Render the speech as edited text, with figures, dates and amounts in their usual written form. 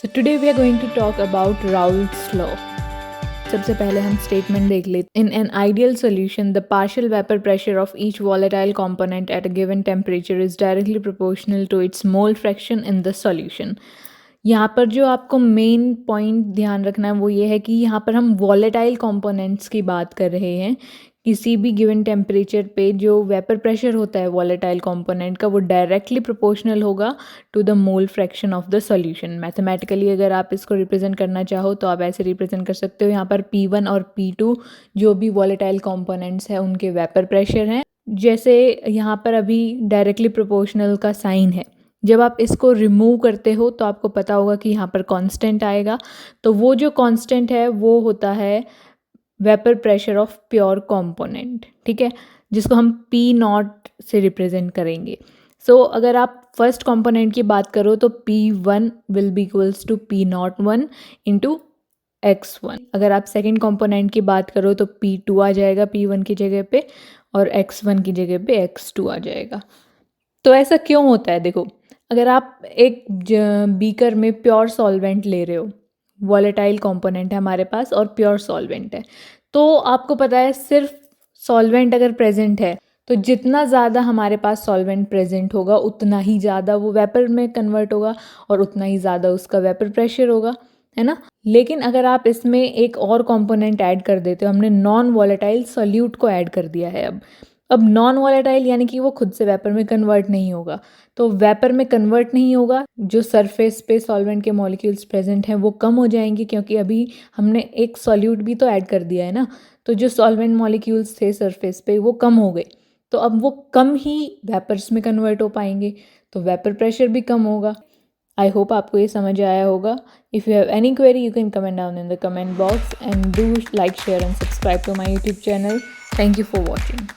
So today we are going to talk about Raoult's law. सबसे पहले हम statement देख लेते हैं. In an ideal solution, the partial vapor pressure of each volatile component at a given temperature is directly proportional to its mole fraction in the solution. यहाँ पर जो आपको मेन पॉइंट ध्यान रखना है वो ये है कि यहाँ पर हम वॉलेटाइल कंपोनेंट्स की बात कर रहे हैं. किसी भी गिवन टेम्परेचर पे जो वेपर प्रेशर होता है वॉलेटाइल कंपोनेंट का वो डायरेक्टली प्रोपोर्शनल होगा to the mole fraction of the solution. Mathematically अगर आप इसको रिप्रेजेंट करना चाहो तो आप ऐसे रिप्रेजेंट कर सकते हो. यहाँ पर P1 और P2 जो भी वॉलेटाइल कंपोनेंट्स हैं उनके वेपर प्रेशर हैं. जैसे यहाँ पर अभी डायरेक्टली प्रोपोर्शनल का साइन है, जब आप इसको रिमूव करते हो तो आपको पता होगा कि यहाँ पर कांस्टेंट आएगा. तो वो जो कांस्टेंट है वो होता है vapour pressure of pure component, ठीक है, जिसको हम P0 से रिप्रेजेंट करेंगे. सो अगर आप फर्स्ट कंपोनेंट की बात करो तो P1 will be equals to P01 into X1. अगर आप सेकेंड कंपोनेंट की बात करो तो P2 आ जाएगा P1 की जगह पे और X1 की जगह पे X2 आ जाएगा. तो ऐसा क्यों होता है? देखो, अगर आप एक बीकर में प्योर सॉल्वेंट ले रहे हो, वॉलेटाइल कंपोनेंट है हमारे पास और प्योर सॉल्वेंट है, तो आपको पता है सिर्फ सॉल्वेंट अगर प्रेजेंट है तो जितना ज़्यादा हमारे पास सॉल्वेंट प्रेजेंट होगा उतना ही ज़्यादा वो वेपर में कन्वर्ट होगा और उतना ही ज़्यादा उसका वेपर प्रेशर होगा, है ना. लेकिन अगर आप इसमें एक और कंपोनेंट ऐड कर देते हो, हमने नॉन वॉलेटाइल सॉल्यूट को ऐड कर दिया है. अब नॉन वॉलेटाइल यानी कि वो खुद से वेपर में कन्वर्ट नहीं होगा. तो वेपर में कन्वर्ट नहीं होगा, जो सरफेस पे सॉल्वेंट के मॉलिक्यूल्स प्रेजेंट हैं वो कम हो जाएंगे क्योंकि अभी हमने एक सॉल्यूट भी तो ऐड कर दिया है ना. तो जो सॉल्वेंट मॉलिक्यूल्स थे सरफेस पे वो कम हो गए, तो अब वो कम ही वेपर्स में कन्वर्ट हो पाएंगे, तो वेपर प्रेशर भी कम होगा. आई होप आपको ये समझ आया होगा. If you have any query you can comment down in the comment box and do like, share and subscribe to my YouTube channel. Thank you for watching.